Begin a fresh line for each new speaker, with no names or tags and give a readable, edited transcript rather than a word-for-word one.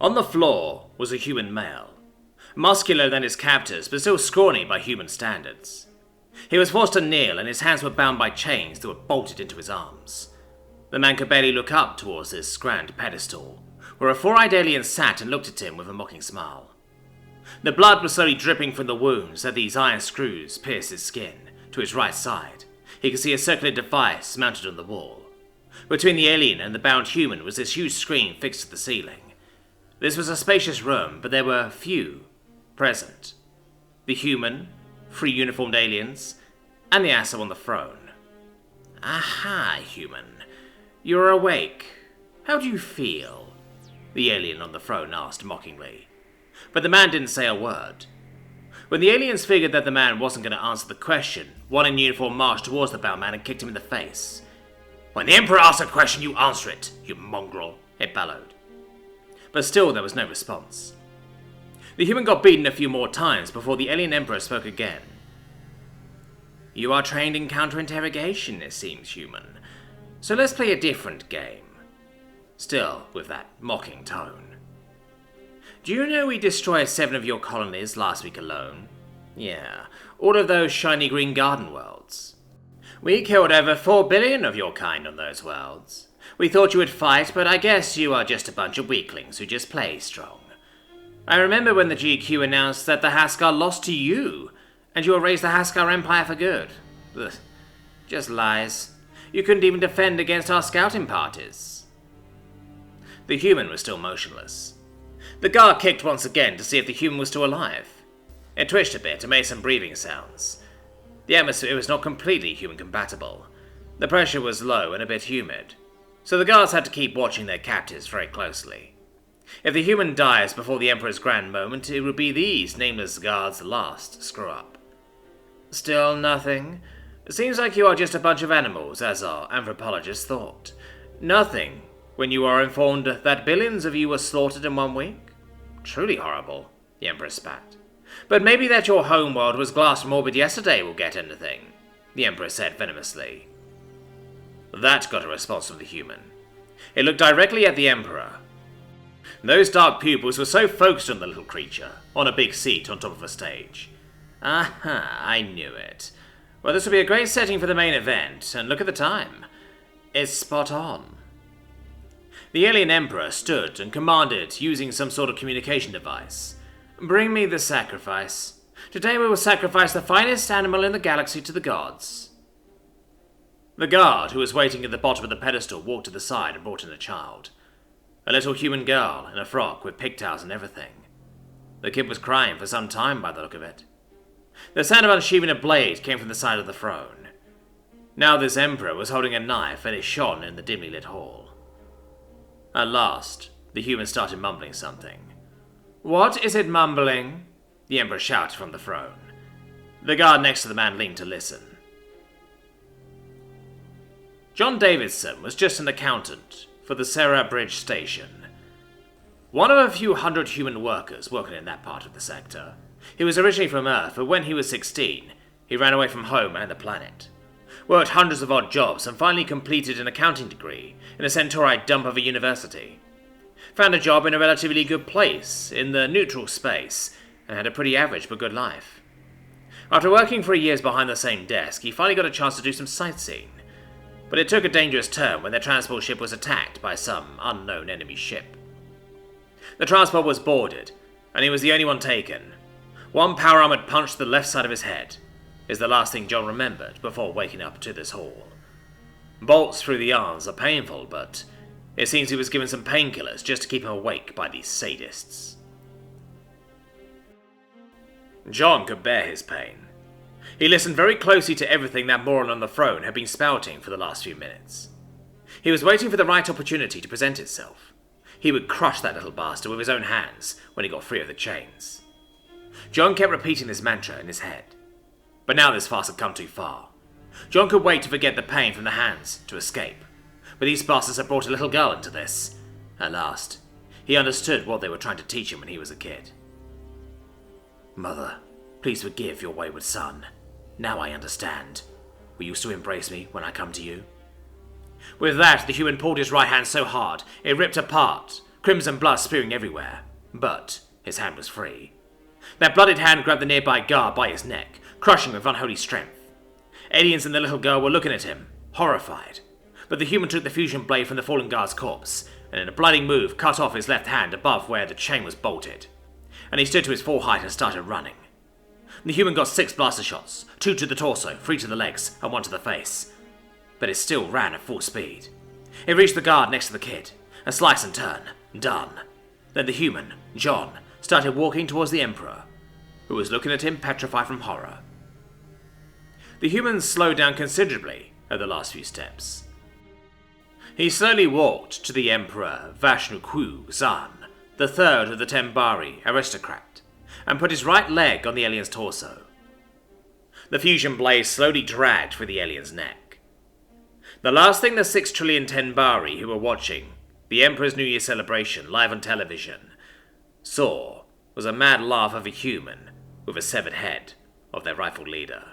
On the floor was a human male, muscular than his captors but still scrawny by human standards. He was forced to kneel and his hands were bound by chains that were bolted into his arms. The man could barely look up towards this grand pedestal, where a four-eyed alien sat and looked at him with a mocking smile. The blood was slowly dripping from the wounds that these iron screws pierced his skin. To his right side, he could see a circular device mounted on the wall. Between the alien and the bound human was this huge screen fixed to the ceiling. This was a spacious room, but there were few present. The human, 3 uniformed aliens, and the asso on the throne. "Aha, human. You're awake. How do you feel?" the alien on the throne asked mockingly. But the man didn't say a word. When the aliens figured that the man wasn't going to answer the question, one in uniform marched towards the bound man and kicked him in the face. "When the Emperor asks a question, you answer it, you mongrel," it bellowed. But still there was no response. The human got beaten a few more times before the alien Emperor spoke again. "You are trained in counter-interrogation, it seems, human. So let's play a different game." Still with that mocking tone. "Do you know we destroyed 7 of your colonies last week alone? Yeah, all of those shiny green garden worlds. We killed over 4 billion of your kind on those worlds. We thought you would fight, but I guess you are just a bunch of weaklings who just play strong. I remember when the GQ announced that the Haskar lost to you, and you erased the Haskar Empire for good. Ugh, just lies. You couldn't even defend against our scouting parties." The human was still motionless. The guard kicked once again to see if the human was still alive. It twitched a bit and made some breathing sounds. The atmosphere was not completely human compatible. The pressure was low and a bit humid, so the guards had to keep watching their captives very closely. If the human dies before the Emperor's grand moment, it would be these nameless guards' last screw-up. "Still nothing? Seems like you are just a bunch of animals, as our anthropologists thought. Nothing when you are informed that billions of you were slaughtered in 1 week? Truly horrible," the Emperor spat. "But maybe that your homeworld was glass morbid yesterday will get anything," the Emperor said venomously. That got a response from the human. It looked directly at the Emperor. Those dark pupils were so focused on the little creature, on a big seat on top of a stage. "Aha, I knew it. Well, this will be a great setting for the main event, and look at the time. It's spot on." The alien Emperor stood and commanded using some sort of communication device. "Bring me the sacrifice. Today we will sacrifice the finest animal in the galaxy to the gods." The guard, who was waiting at the bottom of the pedestal, walked to the side and brought in a child. A little human girl in a frock with pigtails and everything. The kid was crying for some time by the look of it. The sound of unsheathing a blade came from the side of the throne. Now this Emperor was holding a knife and it shone in the dimly lit hall. At last, the human started mumbling something. "What is it mumbling?" the Emperor shouted from the throne. The guard next to the man leaned to listen. John Davidson was just an accountant for the Sarah Bridge Station. One of a few hundred human workers working in that part of the sector. He was originally from Earth, but when he was 16, he ran away from home and the planet. Worked hundreds of odd jobs and finally completed an accounting degree in a Centauri dump of a university. Found a job in a relatively good place, in the neutral space, and had a pretty average but good life. After working for years behind the same desk, he finally got a chance to do some sightseeing. But it took a dangerous turn when their transport ship was attacked by some unknown enemy ship. The transport was boarded, and he was the only one taken. One power-armored punch to the left side of his head is the last thing John remembered before waking up to this hall. Bolts through the arms are painful, but it seems he was given some painkillers just to keep him awake by these sadists. John could bear his pain. He listened very closely to everything that moron on the throne had been spouting for the last few minutes. He was waiting for the right opportunity to present itself. He would crush that little bastard with his own hands when he got free of the chains. John kept repeating this mantra in his head. But now this farce had come too far. John could wait to forget the pain from the hands, to escape. But these bastards had brought a little girl into this. At last, he understood what they were trying to teach him when he was a kid. "Mother, please forgive your wayward son. Now I understand. Will you still embrace me when I come to you?" With that, the human pulled his right hand so hard, it ripped apart, crimson blood spewing everywhere, but his hand was free. That bloodied hand grabbed the nearby guard by his neck, crushing with unholy strength. Aliens and the little girl were looking at him, horrified, but the human took the fusion blade from the fallen guard's corpse, and in a blinding move cut off his left hand above where the chain was bolted, and he stood to his full height and started running. The human got 6 blaster shots, 2 to the torso, 3 to the legs, and 1 to the face, but it still ran at full speed. It reached the guard next to the kid, a slice and turn, done. Then the human, John, started walking towards the Emperor, who was looking at him petrified from horror. The human slowed down considerably at the last few steps. He slowly walked to the Emperor Vashnu Zan, the third of the Tembari aristocrat, and put his right leg on the alien's torso. The fusion blade slowly dragged through the alien's neck. The last thing the 6 trillion Tembari who were watching the Emperor's New Year celebration live on television saw was a mad laugh of a human with a severed head of their rightful leader.